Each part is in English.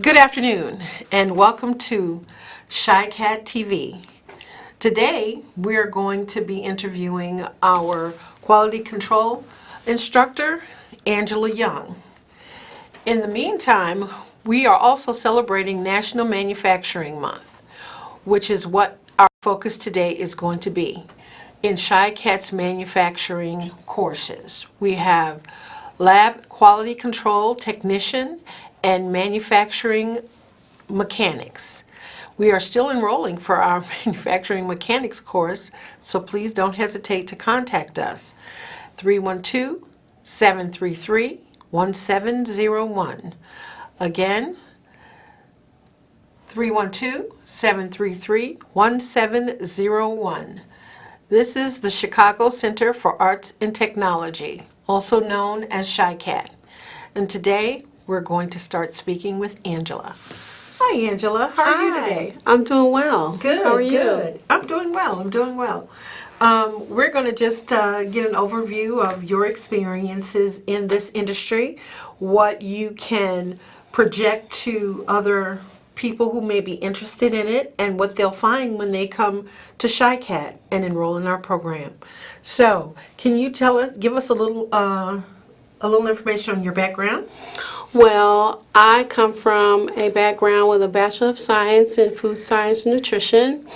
Good afternoon and welcome to ShyCat TV. Today we're going to be interviewing our quality control instructor, Angela Young. In the meantime, we are also celebrating National Manufacturing Month, which is what our focus today is going to be. In ShyCat's manufacturing courses, we have lab quality control technician and manufacturing mechanics. We are still enrolling for our manufacturing mechanics course, so please don't hesitate to contact us. 312-733-1701. Again, 312-733-1701. This is the Chicago Center for Arts and Technology, also known as ShyCat. And today, we're going to start speaking with Angela. Hi, Angela. How are you today? I'm doing well. Good. How are you? Good. I'm doing well. We're going to just get an overview of your experiences in this industry, what you can project to other people who may be interested in it, and what they'll find when they come to ShyCat and enroll in our program. So, can you give us a little information on your background? Well, I come from a background with a Bachelor of Science in Food Science and Nutrition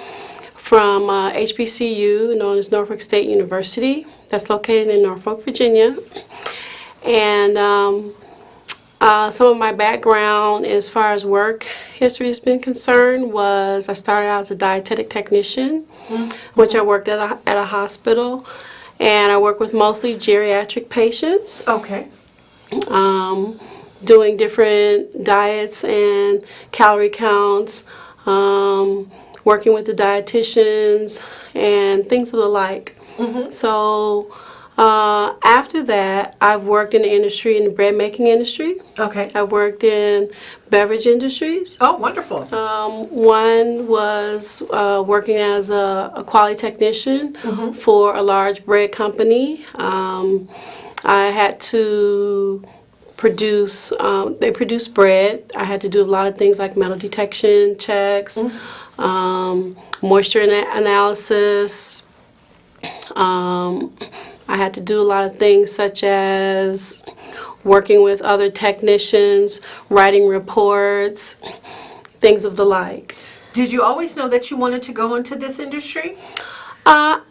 from HBCU, known as Norfolk State University. That's located in Norfolk, Virginia. And some of my background as far as work history has been concerned was I started out as a dietetic technician, which I worked at a hospital. And I work with mostly geriatric patients. Okay. Doing different diets and calorie counts, working with the dietitians and things of the like. So after that, I've worked in the industry, in the bread making industry. Okay. I've worked in beverage industries. Oh, wonderful. One was working as a quality technician for a large bread company. I had to produce, they produce bread. I had to do a lot of things like metal detection checks, moisture analysis. I had to do a lot of things such as working with other technicians, writing reports, things of the like. Did you always know that you wanted to go into this industry?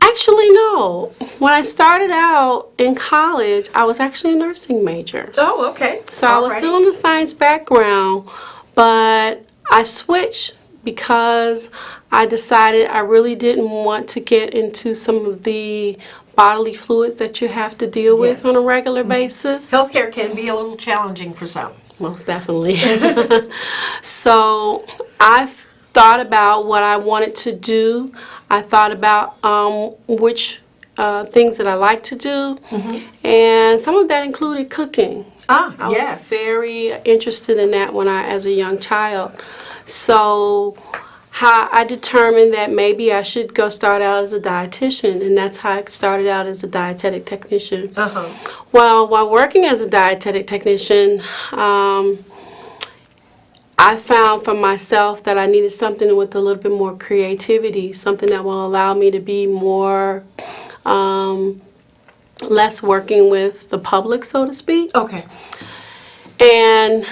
Actually, no. When I started out in college, I was actually a nursing major. Oh, okay. So I was still in the science background, but I switched because I decided I really didn't want to get into some of the bodily fluids that you have to deal with on a regular basis. Healthcare can be a little challenging for some. Most definitely. So I thought about what I wanted to do. I thought about which things that I like to do, and some of that included cooking. I was very interested in that as a young child. So how I determined that maybe I should go start out as a dietitian, and that's how I started out as a dietetic technician. Well, while working as a dietetic technician, I found for myself that I needed something with a little bit more creativity, something that will allow me to be more, less working with the public, so to speak. Okay. And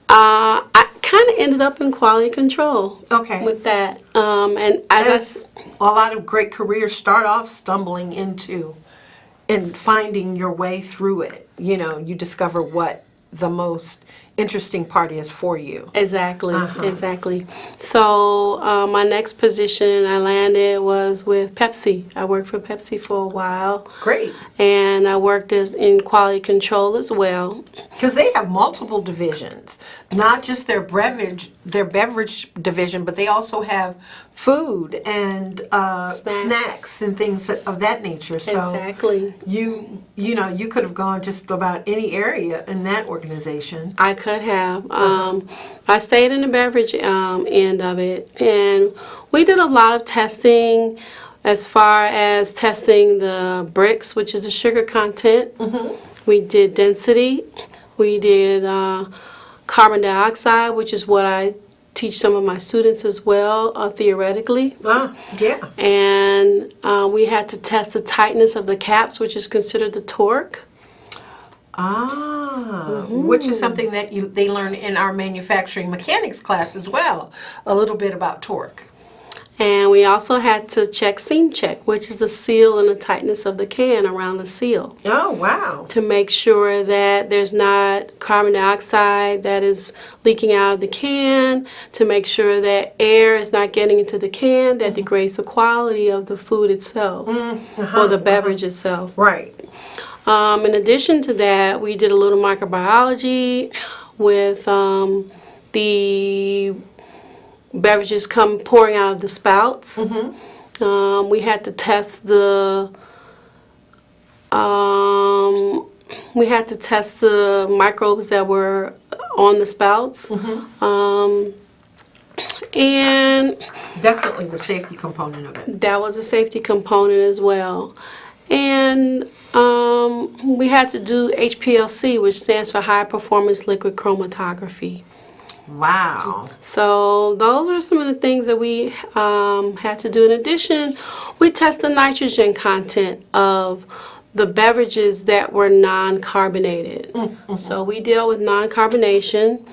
I kind of ended up in quality control. Okay. With that. And as a lot of great careers start off stumbling into and finding your way through it. You know, you discover what the most interesting part is for you. Exactly. So my next position I landed was with Pepsi. I worked for Pepsi for a while. Great. And I worked in quality control as well. Because they have multiple divisions, not just their beverage division, but they also have food and snacks and things of that nature. So exactly. You could have gone just about any area in that organization. I could have. I stayed in the beverage end of it, and we did a lot of testing as far as testing the Brix, which is the sugar content. We did density. We did carbon dioxide, which is what I teach some of my students as well, theoretically. Yeah. And we had to test the tightness of the caps, which is considered the torque. Which is something that they learn in our manufacturing mechanics class as well, a little bit about torque. And we also had to check seam check, which is the seal and the tightness of the can around the seal, Oh, wow. to make sure that there's not carbon dioxide that is leaking out of the can, to make sure that air is not getting into the can that degrades the quality of the food itself or the beverage itself. Right. In addition to that, we did a little microbiology with the beverages come pouring out of the spouts. We had to test the microbes that were on the spouts. And Definitely the safety component of it. that was a safety component as well. And we had to do HPLC, which stands for High Performance Liquid Chromatography. Wow. So those are some of the things that we had to do. In addition, we test the nitrogen content of the beverages that were non-carbonated. So we deal with non-carbonation.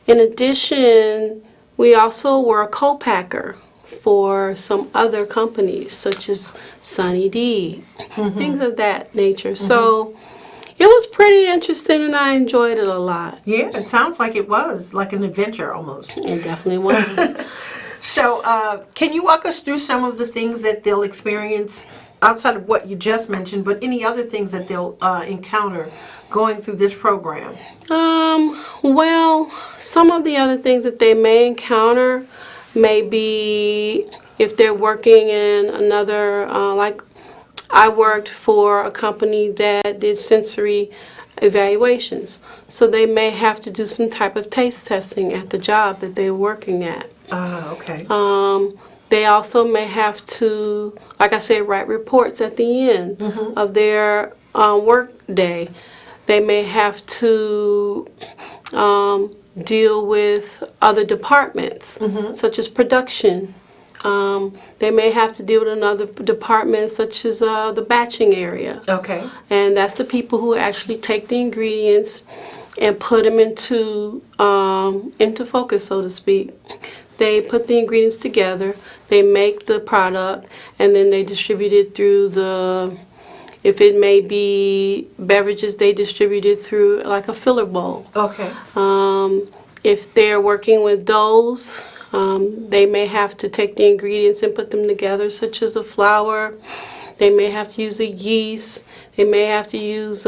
In addition, we also were a co-packer for some other companies, such as Sunny D, things of that nature. So it was pretty interesting, and I enjoyed it a lot. Yeah, it sounds like it was like an adventure almost. It definitely was. So, can you walk us through some of the things that they'll experience outside of what you just mentioned, but any other things that they'll encounter going through this program? Well, some of the other things that they may encounter may be if they're working in another, like I worked for a company that did sensory evaluations. So they may have to do some type of taste testing at the job that they're working at. Okay. They also may have to, like I said, write reports at the end of their work day. They may have to deal with other departments, such as production. They may have to deal with another department, such as the batching area. Okay. And that's the people who actually take the ingredients and put them into focus, so to speak. They put the ingredients together, they make the product, and then they distribute it through the, if it may be beverages, they distribute it through like a filler bowl. Okay. If they're working with doughs, they may have to take the ingredients and put them together, such as a flour. They may have to use a yeast. They may have to use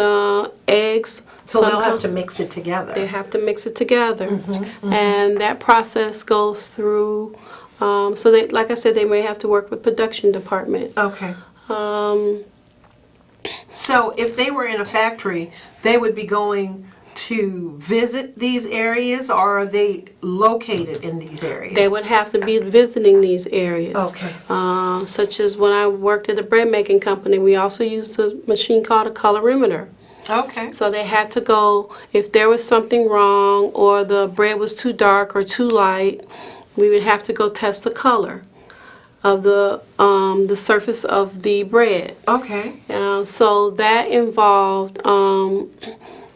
eggs. So they'll have to mix it together. They have to mix it together. And that process goes through, so they, like I said, they may have to work with production department. Okay. So if they were in a factory, they would be going to visit these areas, or are they located in these areas? They would have to be visiting these areas. Okay. Such as when I worked at a bread making company, we also used a machine called a colorimeter. Okay. So they had to go, if there was something wrong or the bread was too dark or too light, we would have to go test the color of the surface of the bread. Okay. So that involved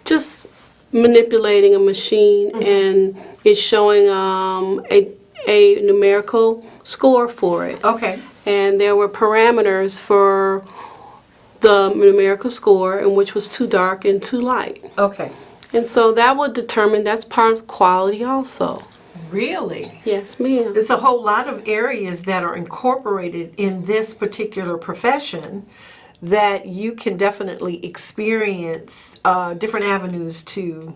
just manipulating a machine and it's showing a numerical score for it. Okay. And there were parameters for the numerical score, and which was too dark and too light. Okay. And so that would determine, that's part of quality also. Really? Yes, ma'am. There's a whole lot of areas that are incorporated in this particular profession that you can definitely experience different avenues to,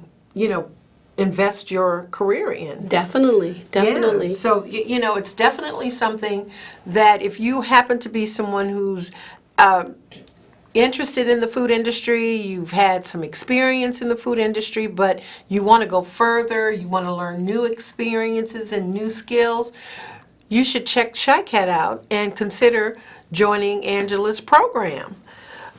invest your career in. Definitely, definitely. Yeah. So, it's definitely something that if you happen to be someone who's interested in the food industry, you've had some experience in the food industry, but you want to go further, you want to learn new experiences and new skills, you should check ChiCat out and consider joining Angela's program.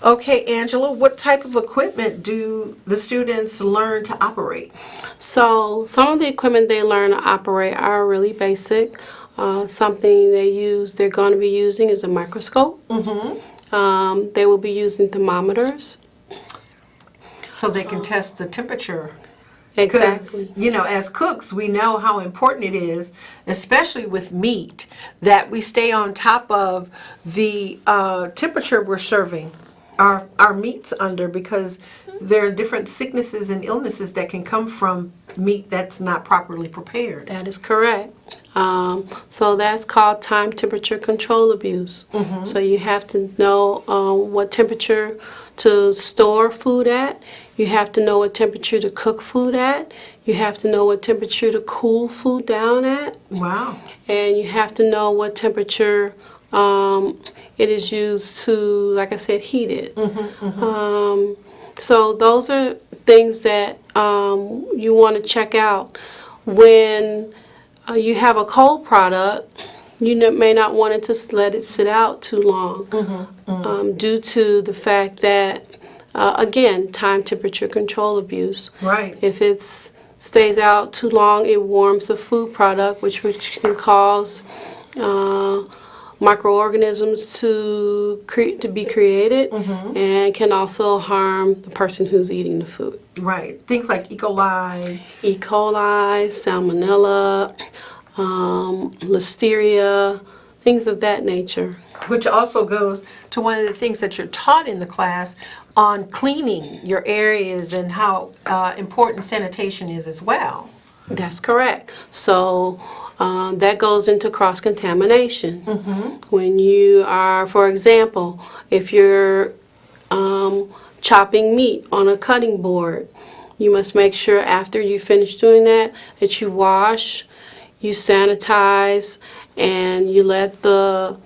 Okay, Angela, what type of equipment do the students learn to operate? So some of the equipment they learn to operate are really basic. Something they're going to be using is a microscope. They will be using thermometers. So they can test the temperature. Exactly. Because, as cooks, we know how important it is, especially with meat, that we stay on top of the temperature we're serving our meats under, because there are different sicknesses and illnesses that can come from meat that's not properly prepared. That is correct. So that's called time temperature control abuse. So you have to know what temperature to store food at. You have to know what temperature to cook food at. You have to know what temperature to cool food down at. Wow. And you have to know what temperature it is used to, like I said, heat it. So those are things that you want to check out. When you have a cold product, you may not want to let it sit out too long due to the fact that, again, time temperature control abuse. Right. If it stays out too long, it warms the food product, which can cause microorganisms to be created and can also harm the person who's eating the food. Right. Things like E. coli. E. coli, salmonella, listeria, things of that nature. Which also goes to one of the things that you're taught in the class on cleaning your areas and how important sanitation is as well. That's correct. So that goes into cross-contamination. When you are, for example, if you're chopping meat on a cutting board, you must make sure after you finish doing that you wash, you sanitize, and you let the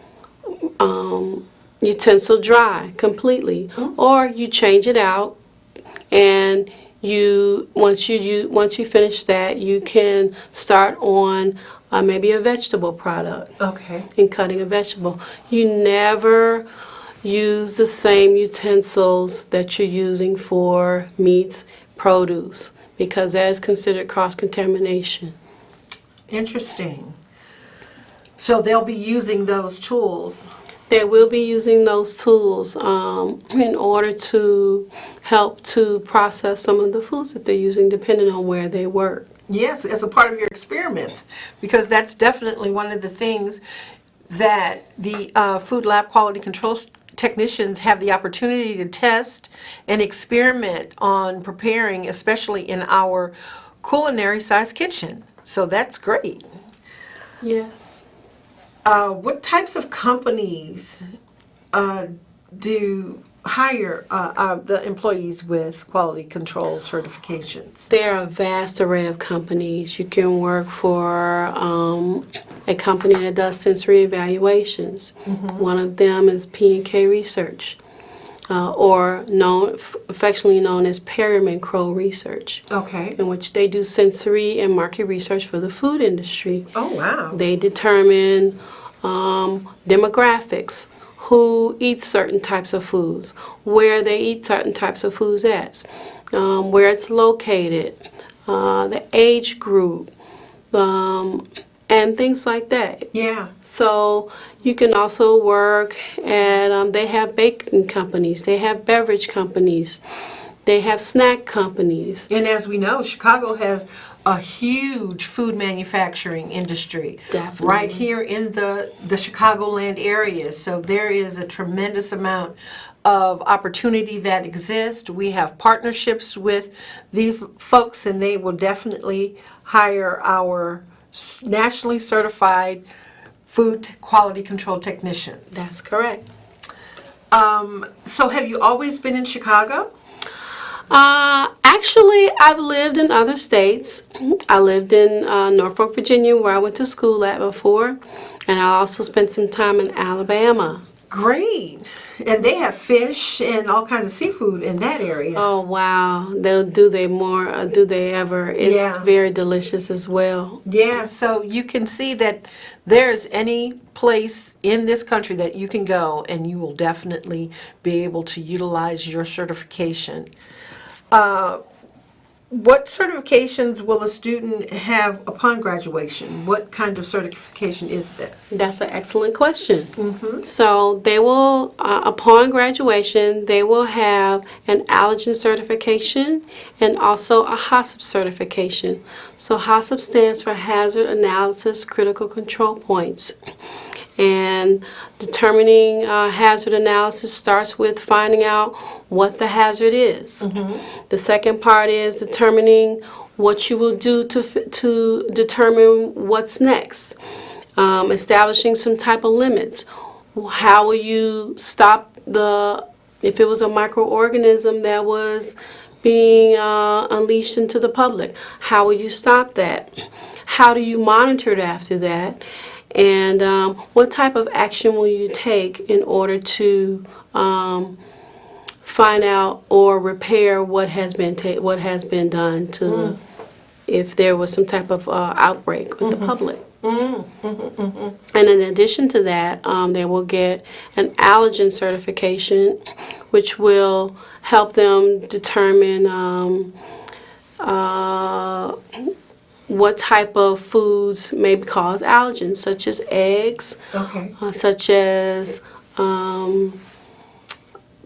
utensil dry completely, or you change it out, and once you finish that, you can start on maybe a vegetable product. Okay. In cutting a vegetable, you never use the same utensils that you're using for meats, produce, because that is considered cross-contamination. Interesting. So they'll be using those tools. They will be using those tools in order to help to process some of the foods that they're using, depending on where they work. Yes, as a part of your experiments, because that's definitely one of the things that the food lab quality control technicians have the opportunity to test and experiment on preparing, especially in our culinary size kitchen. So that's great. Yes. What types of companies do hire the employees with quality control certifications? There are a vast array of companies. You can work for a company that does sensory evaluations. One of them is P&K Research, or affectionately known as Perryman Crow Research, Okay. in which they do sensory and market research for the food industry. Oh, wow. They determine demographics, who eats certain types of foods, where they eat certain types of foods at, where it's located, the age group, and things like that. Yeah. So you can also work at, they have baking companies, they have beverage companies, they have snack companies. And as we know, Chicago has a huge food manufacturing industry. Definitely. Right here in the Chicagoland area. So there is a tremendous amount of opportunity that exists. We have partnerships with these folks, and they will definitely hire our nationally certified food quality control technicians. That's correct. So have you always been in Chicago? Actually, I've lived in other states. I lived in Norfolk, Virginia, where I went to school at before, and I also spent some time in Alabama. Great. And they have fish and all kinds of seafood in that area. Oh wow! Do they more? Do they ever? It's Yeah. very delicious as well. Yeah, so you can see that there's any place in this country that you can go and you will definitely be able to utilize your certification. What certifications will a student have upon graduation? What kind of certification is this? That's an excellent question. So they will, upon graduation, they will have an allergen certification and also a HACCP certification. So HACCP stands for Hazard Analysis Critical Control Points. And determining hazard analysis starts with finding out what the hazard is. The second part is determining what you will do to determine what's next. Establishing some type of limits. How will you stop if it was a microorganism that was being unleashed into the public, how will you stop that? How do you monitor it after that? And what type of action will you take in order to find out or repair what has been done to if there was some type of outbreak with the public? And in addition to that, they will get an allergen certification, which will help them determine what type of foods may cause allergens, such as eggs, Okay. such as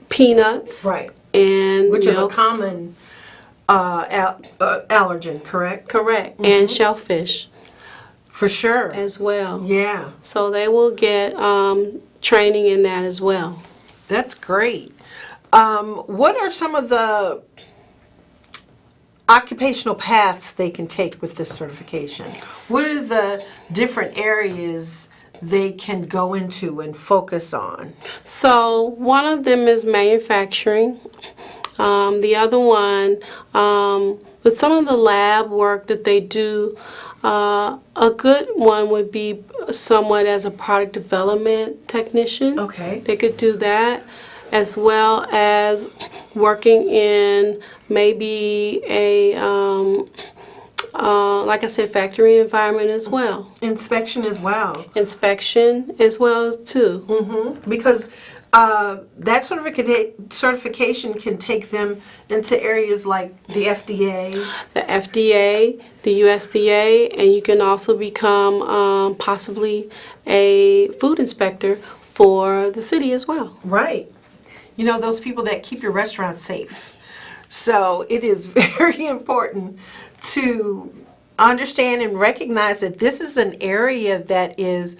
peanuts, Right. and Which is a milk. common allergen, correct? Correct, and shellfish For sure. as well. Yeah, So they will get training in that as well. that's great. What are some of the occupational paths they can take with this certification? What are the different areas they can go into and focus on? So one of them is manufacturing. The other one, with some of the lab work that they do, a good one would be somewhat as a product development technician. Okay. They could do that, as well as working in maybe a, like I said, factory environment as well. Inspection as well. Inspection as well as too. Because that certification can take them into areas like the FDA. The FDA, the USDA, and you can also become possibly a food inspector for the city as well. Right. You know, those people that keep your restaurant safe. So it is very important to understand and recognize that this is an area that is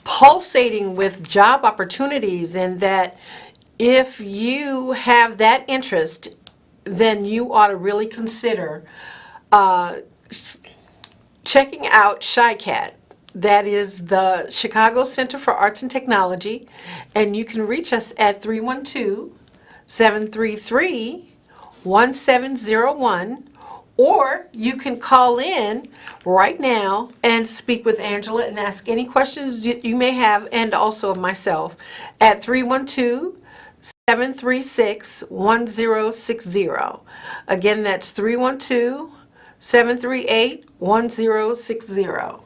pulsating with job opportunities, and that if you have that interest, then you ought to really consider checking out SHICAT. That is the Chicago Center for Arts and Technology, and you can reach us at 312-733-1701, or you can call in right now and speak with Angela and ask any questions that you may have, and also myself, at 312-736-1060. Again, that's 312-738-1060.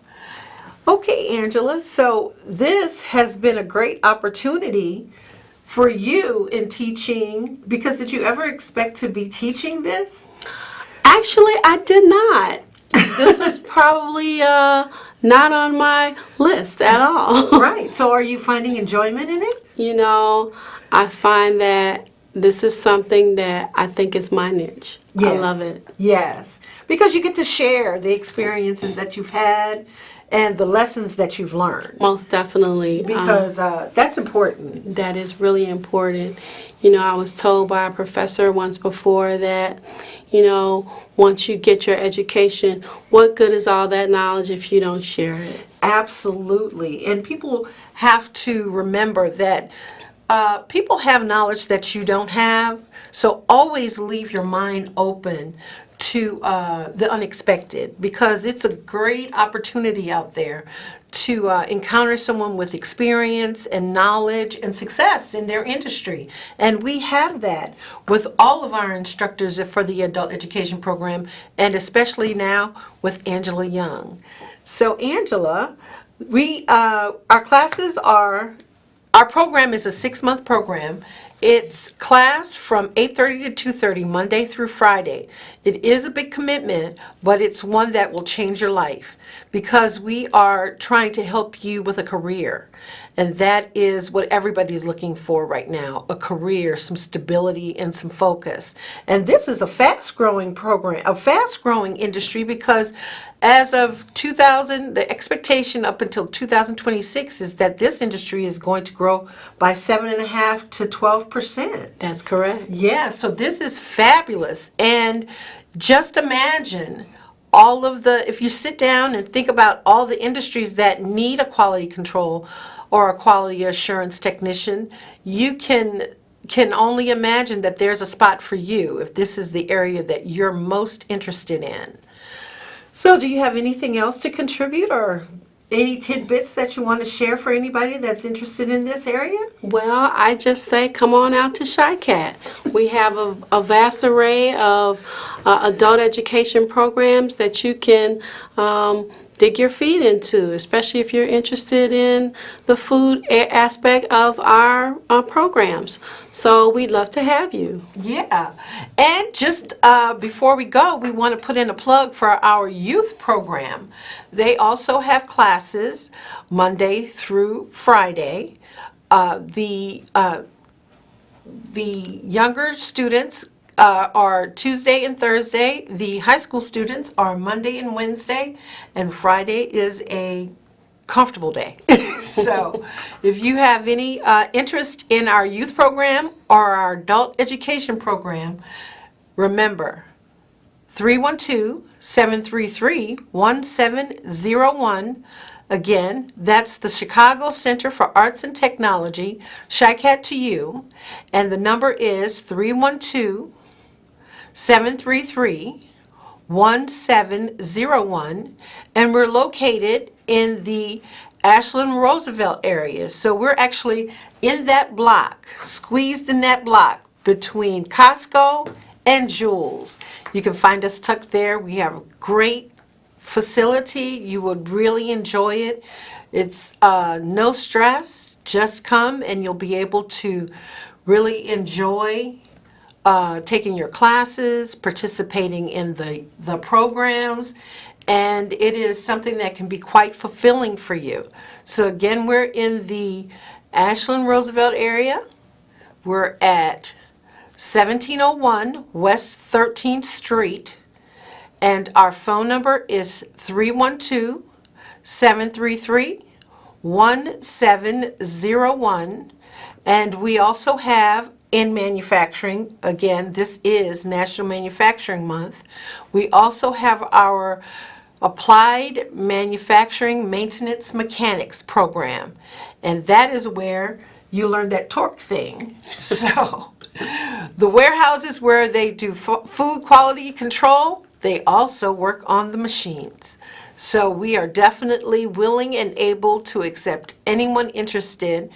Okay, Angela, so this has been a great opportunity for you in teaching, because did you ever expect to be teaching this? Actually, I did not. This was probably not on my list at all. Right, so are you finding enjoyment in it? You know, I find that this is something that I think is my niche. I love it. Yes, because you get to share the experiences that you've had and the lessons that you've learned. Most definitely. Because that's important. That is really important. You know, I was told by a professor once before that, you know, once you get your education, what good is all that knowledge if you don't share it? Absolutely. And people have to remember that people have knowledge that you don't have, so always leave your mind open to the unexpected, because it's a great opportunity out there to encounter someone with experience and knowledge and success in their industry. And we have that with all of our instructors for the adult education program, and especially now with Angela Young. So Angela, our classes are, our program is a 6-month program. It's class from 8:30 to 2:30, Monday through Friday. It is a big commitment, but it's one that will change your life, because we are trying to help you with a career. And that is what everybody's looking for right now, a career, some stability, and some focus. And this is a fast-growing program, a fast-growing industry, because as of 2000, the expectation up until 2026 is that this industry is going to grow by 7.5% to 12%. That's correct. Yeah, so this is fabulous. And just imagine all of the, if you sit down and think about all the industries that need a quality control or a quality assurance technician, you can only imagine that there's a spot for you if this is the area that you're most interested in. So do you have anything else to contribute, or any tidbits that you want to share for anybody that's interested in this area? Well, I just say come on out to ShyCat. We have a vast array of adult education programs that you can dig your feet into, especially if you're interested in the food aspect of our programs. So we'd love to have you. Yeah. And just before we go, we want to put in a plug for our youth program. They also have classes Monday through Friday. The younger students are Tuesday and Thursday. The high school students are Monday and Wednesday, and Friday is a comfortable day. So if you have any interest in our youth program or our adult education program, remember 312-733-1701. Again, that's the Chicago Center for Arts and Technology, ShyCat to you, and the number is 312-733-1701, and we're located in the Ashland Roosevelt area. So we're actually in that block, squeezed in that block between Costco and Jules. You can find us tucked there. We have a great facility. You would really enjoy it. It's no stress. Just come and you'll be able to really enjoy taking your classes, participating in the programs, and it is something that can be quite fulfilling for you. So again, we're in the Ashland Roosevelt area. We're at 1701 West 13th Street, and our phone number is 312-733-1701. And we also have in manufacturing, again, this is National Manufacturing Month, we also have our Applied Manufacturing Maintenance Mechanics program. And that is where you learn that torque thing. So the warehouses where they do food quality control, they also work on the machines. So we are definitely willing and able to accept anyone interested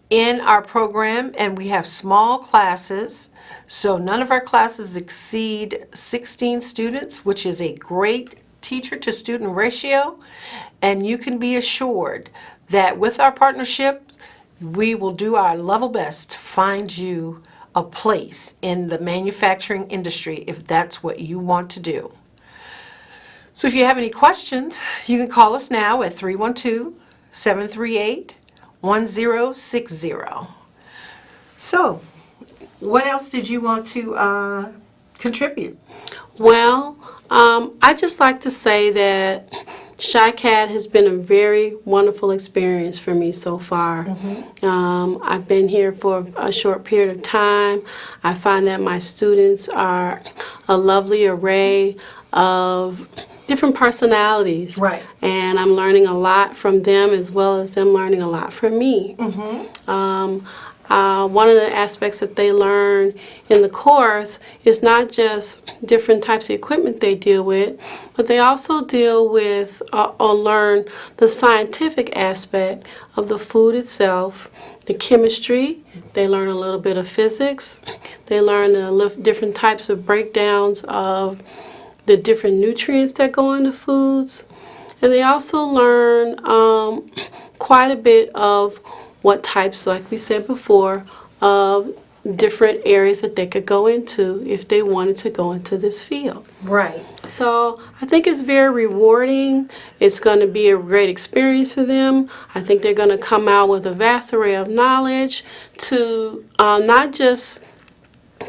in our program, and we have small classes. So none of our classes exceed 16 students, which is a great teacher to student ratio. And you can be assured that with our partnerships, we will do our level best to find you a place in the manufacturing industry if that's what you want to do. So if you have any questions, you can call us now at 312-738-1060. So, what else did you want to contribute? Well, I'd just like to say that ShyCat has been a very wonderful experience for me so far. I've been here for a short period of time. I find that my students are a lovely array of different personalities. Right. And I'm learning a lot from them as well as them learning a lot from me. One of the aspects that they learn in the course is not just different types of equipment they deal with, but they also deal with or learn the scientific aspect of the food itself, the chemistry. They learn a little bit of physics. They learn different types of breakdowns of the different nutrients that go into foods. And they also learn quite a bit of what types, like we said before, of different areas that they could go into if they wanted to go into this field. Right. So I think it's very rewarding. It's going to be a great experience for them. I think they're going to come out with a vast array of knowledge to not just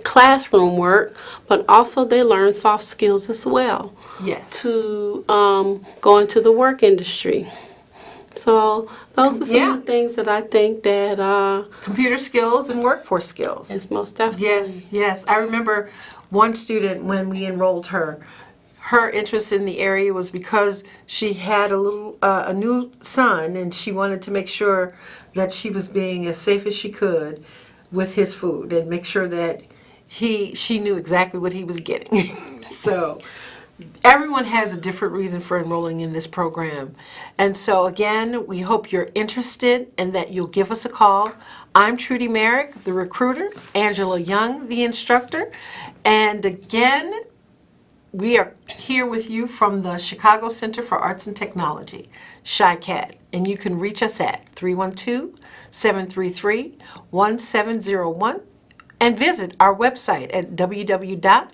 classroom work, but also they learn soft skills as well Yes. to go into the work industry. So those are some Yeah. of the things that I think that Computer skills and workforce skills. is most definitely. Yes, yes. I remember one student when we enrolled her. Her interest in the area was because she had a new son, and she wanted to make sure that she was being as safe as she could with his food, and make sure that she knew exactly what he was getting. So everyone has a different reason for enrolling in this program. And so again, we hope you're interested and that you'll give us a call. I'm Trudy Merrick, the recruiter, Angela Young, the instructor. And again, we are here with you from the Chicago Center for Arts and Technology, CHI-CAT. And you can reach us at 312-733-1701 and visit our website at www.chicat.org.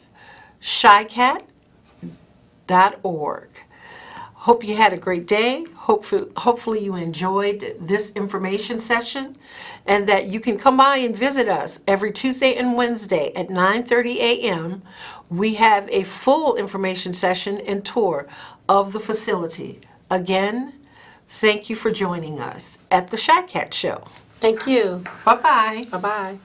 Hope you had a great day. Hopefully you enjoyed this information session, and that you can come by and visit us every Tuesday and Wednesday at 9:30 a.m. We have a full information session and tour of the facility. Again, thank you for joining us at the CHI-CAT Show. Thank you. Bye-bye. Bye-bye.